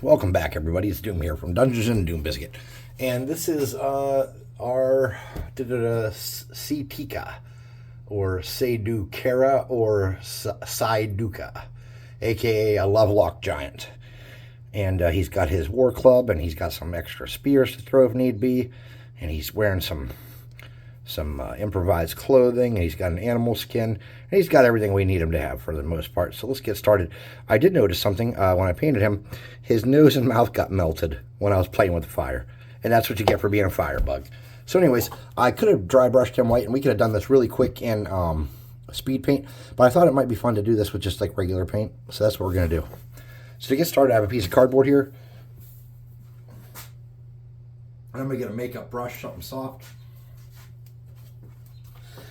Welcome back, everybody. It's Doom here from Dungeons and Doom Biscuit, and this is our Si-Te-Cah, or Si-Te-Cah, or Si-Te-Cah, aka a Lovelock giant. And he's got his war club, and he's got some extra spears to throw if need be, and he's wearing some improvised clothing, and he's got an animal skin, and he's got everything we need him to have for the most part. So let's get started. I did notice something when I painted him. His nose and mouth got melted when I was playing with the fire, and that's what you get for being a firebug. So anyways, I could have dry brushed him white, and we could have done this really quick in speed paint, but I thought it might be fun to do this with just like regular paint, so that's what we're going to do. So to get started, I have a piece of cardboard here. I'm going to get a makeup brush, something soft.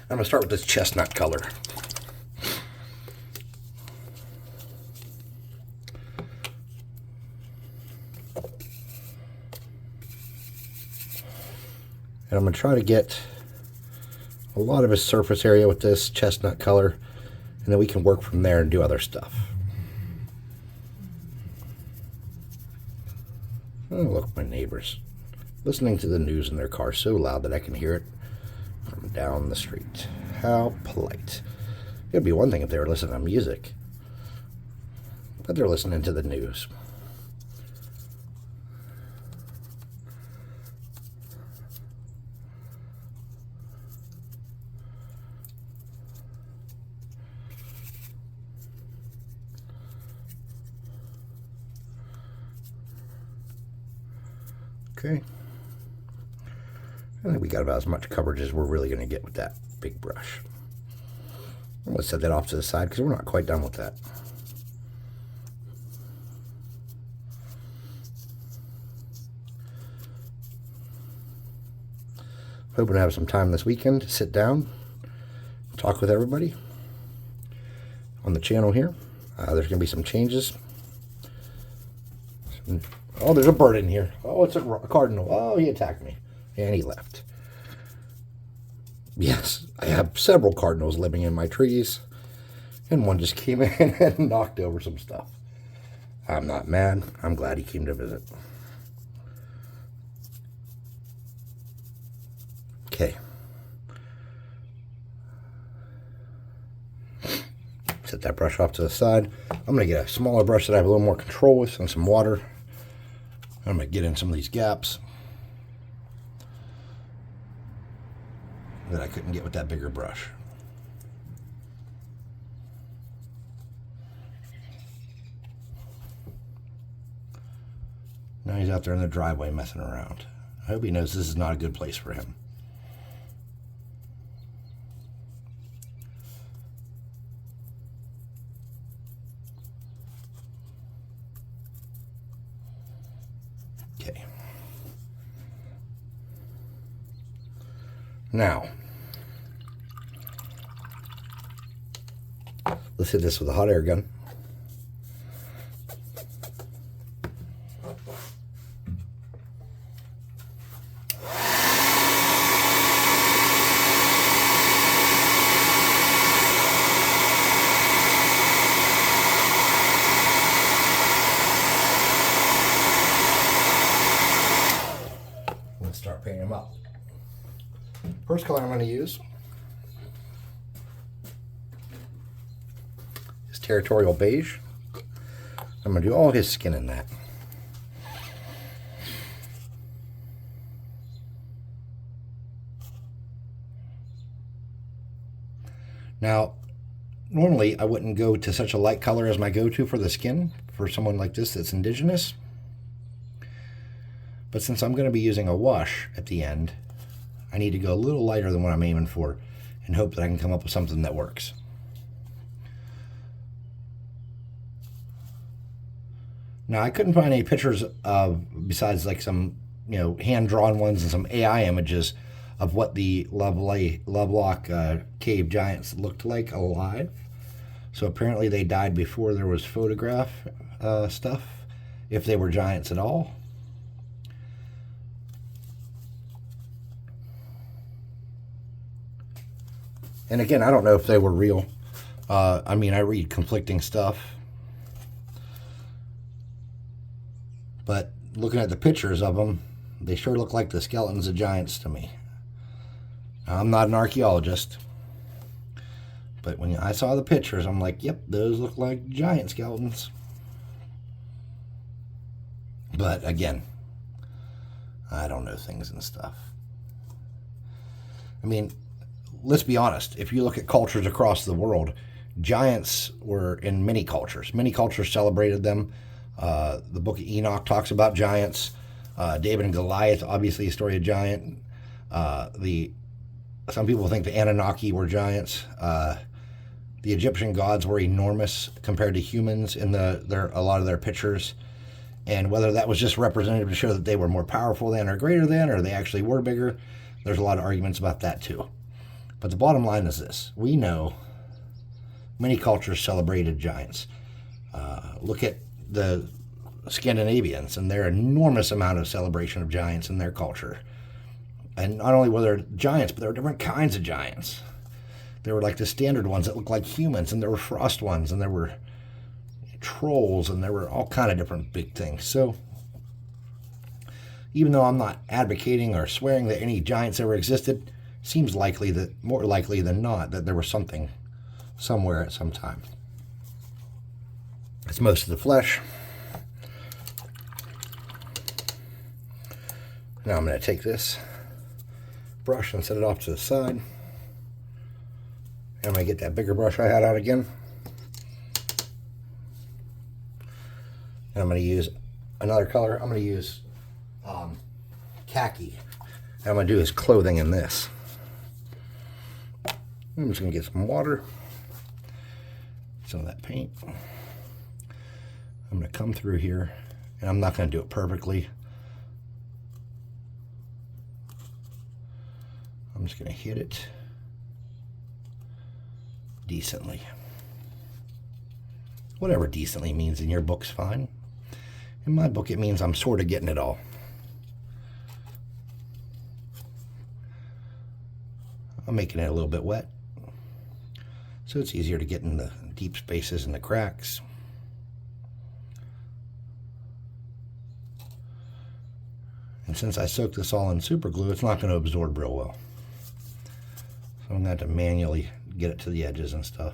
I'm going to start with this chestnut color. And I'm going to try to get a lot of his surface area with this chestnut color, and then we can work from there and do other stuff. Oh, look, my neighbors listening to the news in their car so loud that I can hear it from down the street. How polite. It'd be one thing if they were listening to music, but they're listening to the news. Okay. I think we got about as much coverage as we're really going to get with that big brush. I'm going to set that off to the side because we're not quite done with that. Hoping to have some time this weekend to sit down, talk with everybody on the channel here. There's going to be some changes. Oh, there's a bird in here. Oh, it's a cardinal. Oh, he attacked me. And he left. Yes, I have several cardinals living in my trees. And one just came in and knocked over some stuff. I'm not mad. I'm glad he came to visit. Okay. Set that brush off to the side. I'm going to get a smaller brush that I have a little more control with and some water. I'm going to get in some of these gaps that I couldn't get with that bigger brush. Now he's out there in the driveway messing around. I hope he knows this is not a good place for him. Okay. Now, let's hit this with a hot air gun. Let's start painting them up. First color I'm going to use is Territorial Beige. I'm going to do all his skin in that. Now, normally I wouldn't go to such a light color as my go-to for the skin for someone like this that's indigenous. But since I'm going to be using a wash at the end, I need to go a little lighter than what I'm aiming for and hope that I can come up with something that works. Now, I couldn't find any pictures of, besides like some, hand-drawn ones and some AI images of what the Lovelock cave giants looked like alive. So apparently they died before there was photograph stuff, if they were giants at all. And again, I don't know if they were real. I mean, I read conflicting stuff. But looking at the pictures of them, they sure look like the skeletons of giants to me. Now, I'm not an archaeologist, but when I saw the pictures, I'm like, yep, those look like giant skeletons. But again, I don't know things and stuff. I mean, let's be honest. If you look at cultures across the world, giants were in many cultures. Many cultures celebrated them. The book of Enoch talks about giants. David and Goliath, obviously a story of giant. Some people think the Anunnaki were giants. The Egyptian gods were enormous compared to humans in a lot of their pictures. And whether that was just representative to show that they were more powerful than or greater than, or they actually were bigger, there's a lot of arguments about that too. But the bottom line is this. We know many cultures celebrated giants. Look at the Scandinavians and their enormous amount of celebration of giants in their culture. And not only were there giants, but there were different kinds of giants. There were like the standard ones that looked like humans, and there were frost ones, and there were trolls, and there were all kind of different big things. So even though I'm not advocating or swearing that any giants ever existed, seems likely that, more likely than not, that there was something somewhere at some time. It's most of the flesh. Now I'm going to take this brush and set it off to the side. And I'm going to get that bigger brush I had out again. And I'm going to use another color. I'm going to use khaki. And I'm going to do his clothing in this. I'm just going to get some water. Some of that paint. I'm going to come through here. And I'm not going to do it perfectly. I'm just going to hit it decently. Whatever decently means in your book's fine. In my book, it means I'm sort of getting it all. I'm making it a little bit wet, so it's easier to get in the deep spaces and the cracks. And since I soaked this all in super glue, it's not going to absorb real well. So I'm going to have to manually get it to the edges and stuff.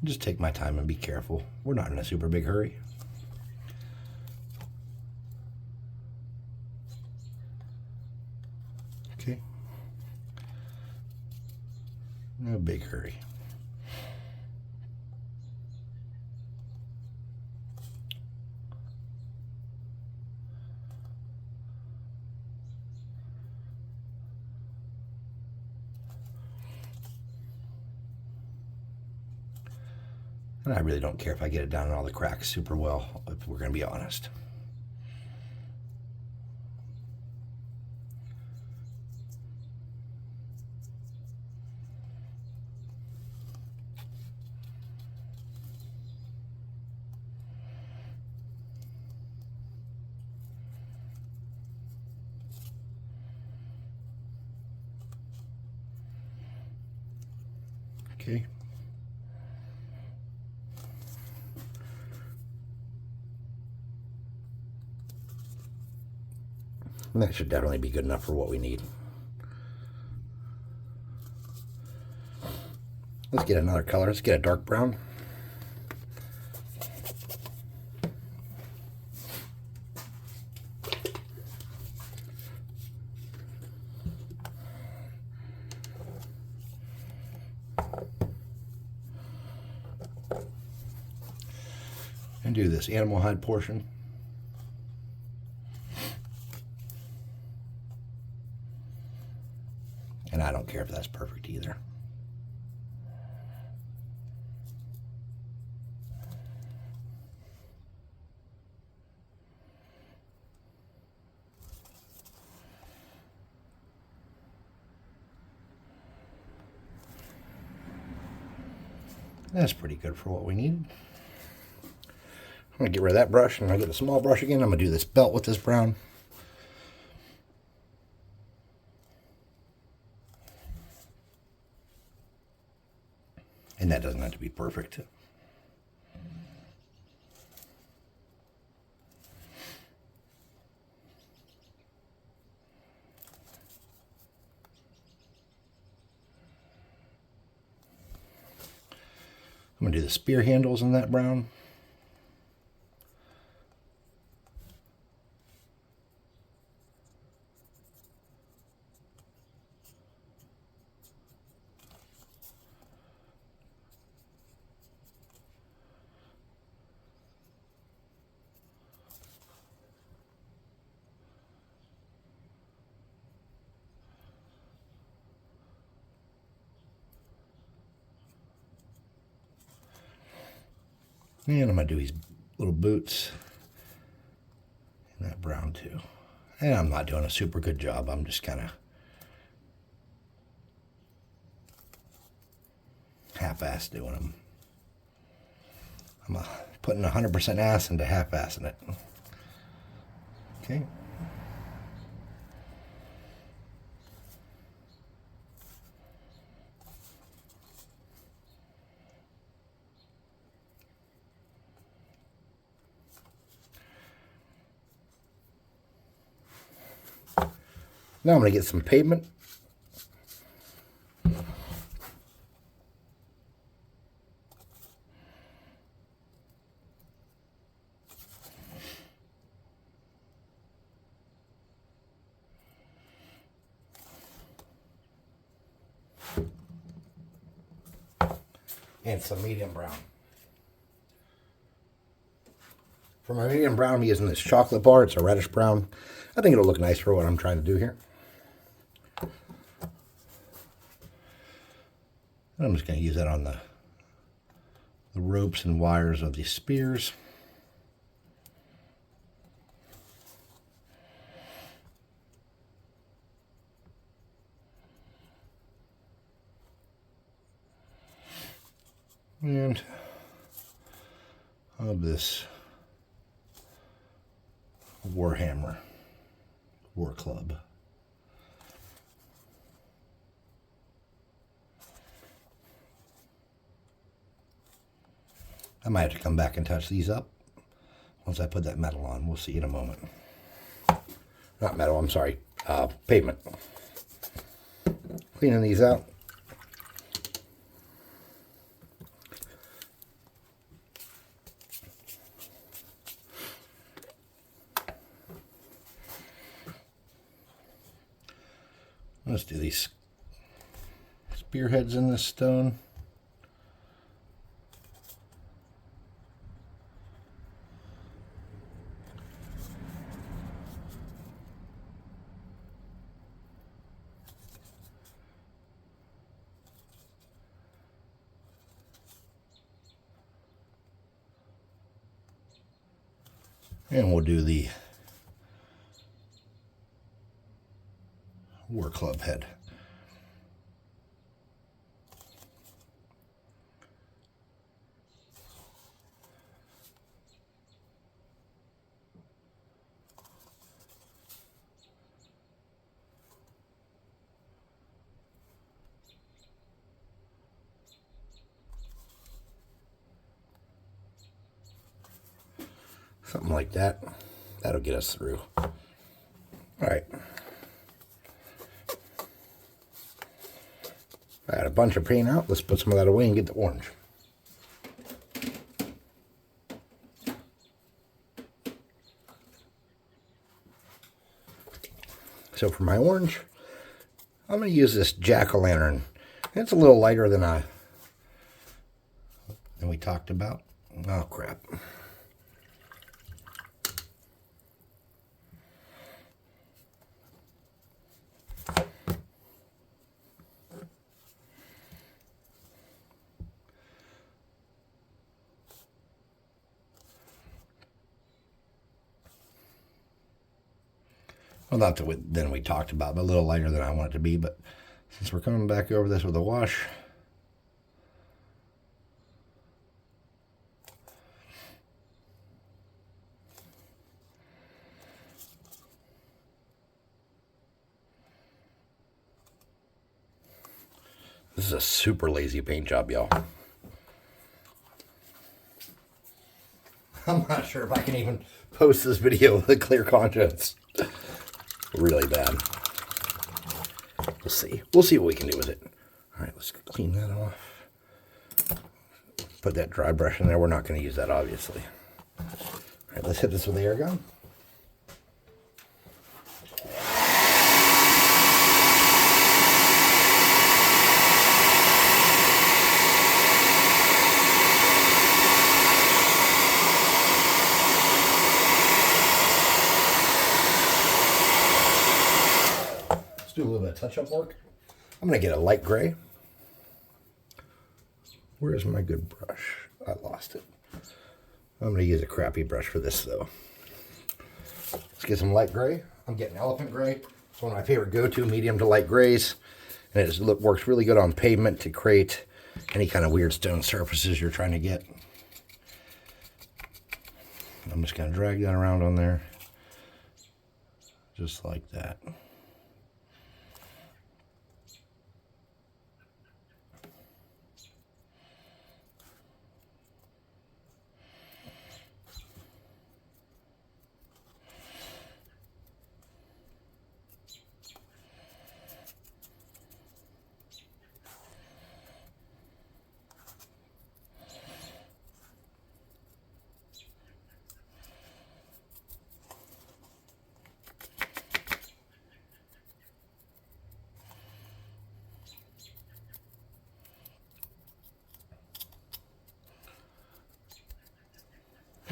Just take my time and be careful. We're not in a super big hurry. Okay. No big hurry. And I really don't care if I get it down in all the cracks super well, if we're going to be honest. Okay. And that should definitely be good enough for what we need. Let's get another color. Let's get a dark brown. And do this animal hide portion. And I don't care if that's perfect either. That's pretty good for what we need. I'm going to get rid of that brush, and I'll get a small brush again. I'm going to do this belt with this brown. And that doesn't have to be perfect. I'm going to do the spear handles in that brown. And I'm going to do these little boots in that brown too. And I'm not doing a super good job. I'm just kind of half-ass doing them. I'm putting 100% ass into half-assing it. Okay. Now I'm going to get some pavement. And some medium brown. For my medium brown, I'm using this chocolate bar. It's a reddish brown. I think it'll look nice for what I'm trying to do here. And I'm just going to use that on the ropes and wires of these spears. And of this Warhammer War Club. I might have to come back and touch these up once I put that metal on. We'll see in a moment. Not metal, I'm sorry, pavement. Cleaning these out. Let's do these spearheads in this stone. And we'll do the War Club head. Something like that. That'll get us through. All right. I got a bunch of paint out. Let's put some of that away and get the orange. So for my orange, I'm going to use this jack-o'-lantern. It's a little lighter than we talked about. Oh, crap. Well, not than we talked about, but a little lighter than I want it to be. But since we're coming back over this with a wash, this is a super lazy paint job, y'all. I'm not sure if I can even post this video with a clear conscience. Really bad. We'll see. We'll see what we can do with it. All right, let's clean that off. put that dry brush in there. We're not going to use that, obviously. All right, let's hit this with the air gun. Let's do a little bit of touch-up work. I'm going to get a light gray. Where's my good brush? I lost it. I'm going to use a crappy brush for this, though. Let's get some light gray. I'm getting elephant gray. It's one of my favorite go-to medium to light grays. And it works really good on pavement to create any kind of weird stone surfaces you're trying to get. I'm just going to drag that around on there. Just like that.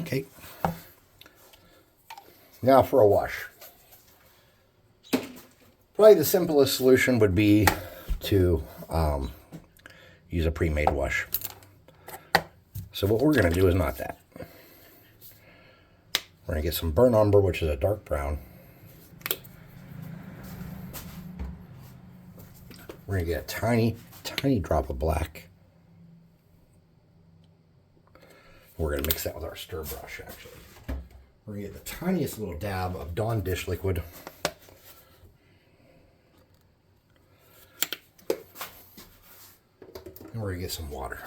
Okay. Now for a wash. Probably the simplest solution would be to use a pre-made wash. So what we're going to do is not that. We're going to get some burnt umber, which is a dark brown. We're going to get a tiny, tiny drop of black. We're going to mix that with our stir brush, actually. We're going to get the tiniest little dab of Dawn dish liquid. And we're going to get some water.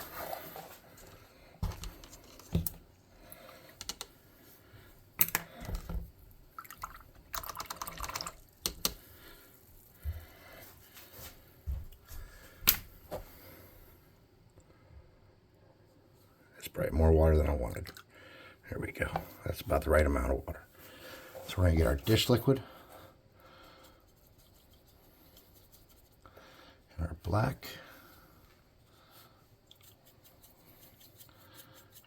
Probably more water than I wanted. There we go. That's about the right amount of water. So we're going to get our dish liquid and our black.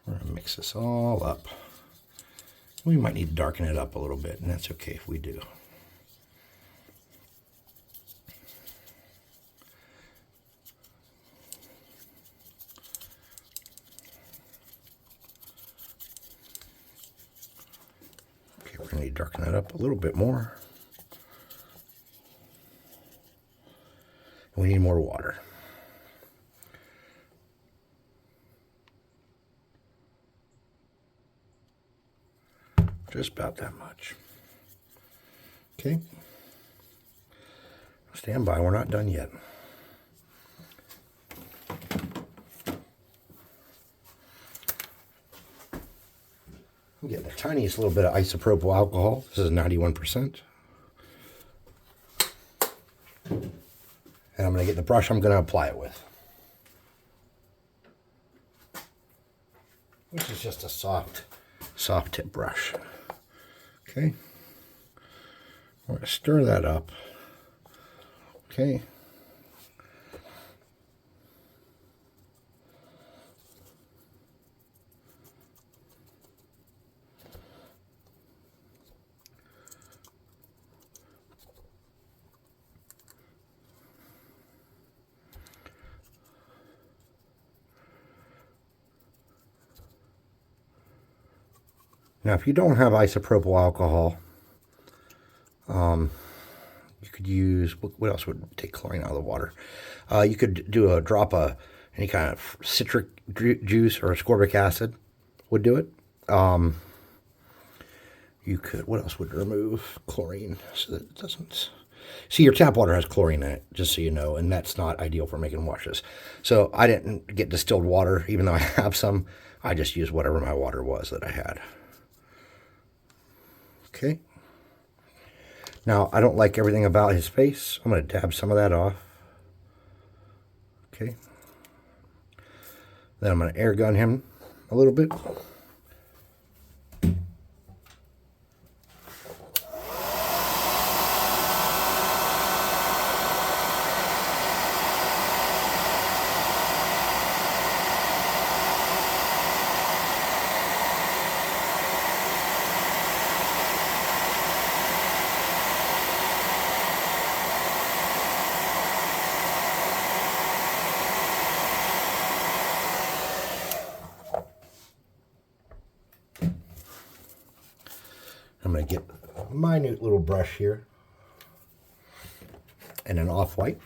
We're going to mix this all up. We might need to darken it up a little bit, and that's okay if we do. We're going to need to darken that up a little bit more. And we need more water. Just about that much. Okay. Stand by, we're not done yet. I'm getting the tiniest little bit of isopropyl alcohol. This is 91%. And I'm going to get the brush I'm going to apply it with, which is just a soft tip brush. Okay. I'm going to stir that up. Okay. Now, if you don't have isopropyl alcohol, you could use, what else would take chlorine out of the water? You could do a drop of any kind of citric juice or ascorbic acid would do it. You could, what else would remove chlorine so that it doesn't... See, your tap water has chlorine in it, just so you know, and that's not ideal for making washes. So I didn't get distilled water, even though I have some. I just used whatever my water was that I had. Okay. Now, I don't like everything about his face. I'm going to dab some of that off. Okay. Then I'm going to air gun him a little bit. I'm going to get a minute little brush here and an off-white.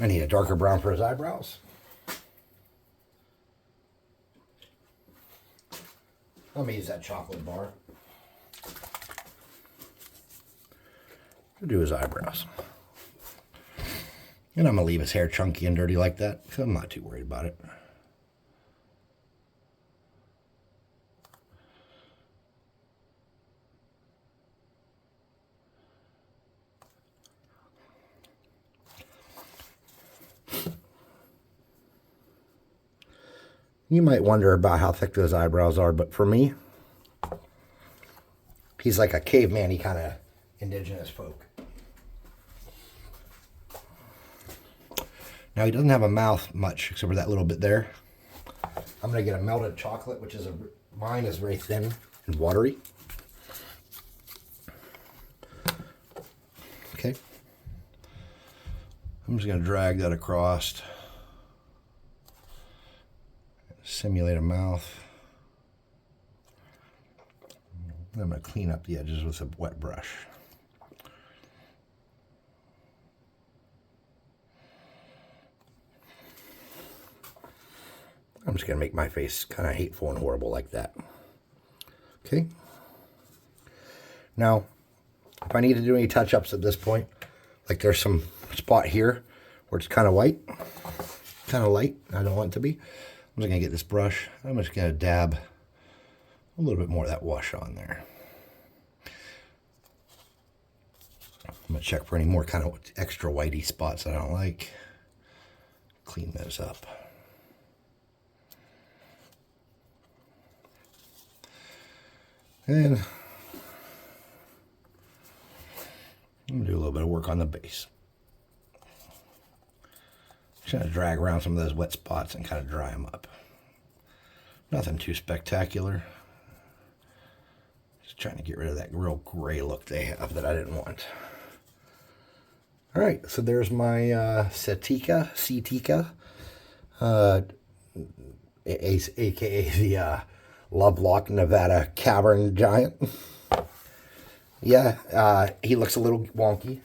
I need a darker brown for his eyebrows. Let me use that chocolate bar to do his eyebrows. And I'm going to leave his hair chunky and dirty like that, because I'm not too worried about it. You might wonder about how thick those eyebrows are, but for me, he's like a caveman-y kind of indigenous folk. Now, he doesn't have a mouth much, except for that little bit there. I'm going to get a melted chocolate, which is mine is very thin and watery. Okay. I'm just going to drag that across. Simulate a mouth. I'm going to clean up the edges with a wet brush. I'm just going to make my face kind of hateful and horrible like that. Okay. Now, if I need to do any touch-ups at this point, like there's some spot here where it's kind of white, kind of light, I don't want it to be. I'm just going to get this brush. I'm just going to dab a little bit more of that wash on there. I'm going to check for any more kind of extra whitey spots I don't like. Clean those up. And I'm going to do a little bit of work on the base. Just going to drag around some of those wet spots and kind of dry them up. Nothing too spectacular. Just trying to get rid of that real gray look they have that I didn't want. All right, so there's my Si-Te-Cah, Si-Te-Cah, aka the Lovelock, Nevada Cavern Giant. Yeah, he looks a little wonky.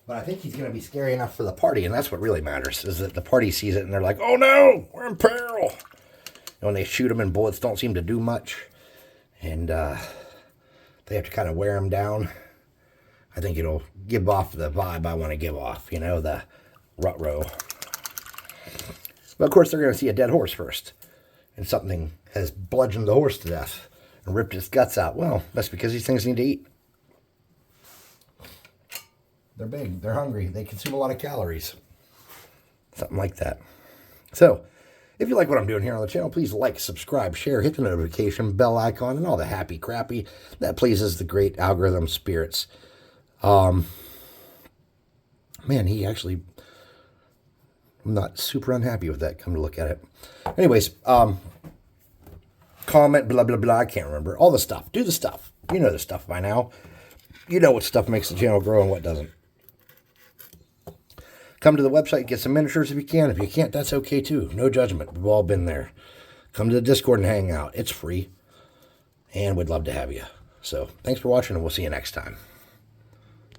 But I think he's going to be scary enough for the party, and that's what really matters, is that the party sees it and they're like, oh no, we're in peril. And when they shoot him and bullets don't seem to do much, and they have to kind of wear him down, I think it'll give off the vibe I want to give off, you know, the rut-row. But of course, they're going to see a dead horse first, and something has bludgeoned the horse to death and ripped its guts out. Well, that's because these things need to eat. They're big, they're hungry, they consume a lot of calories. Something like that. So, if you like what I'm doing here on the channel, please like, subscribe, share, hit the notification bell icon, and all the happy crappy that pleases the great algorithm spirits. Man, he actually, I'm not super unhappy with that, come to look at it. Anyways, comment, blah, blah, blah, I can't remember. All the stuff, do the stuff. You know the stuff by now. You know what stuff makes the channel grow and what doesn't. Come to the website, get some miniatures if you can. If you can't, that's okay too. No judgment. We've all been there. Come to the Discord and hang out. It's free. And we'd love to have you. So, thanks for watching, and we'll see you next time.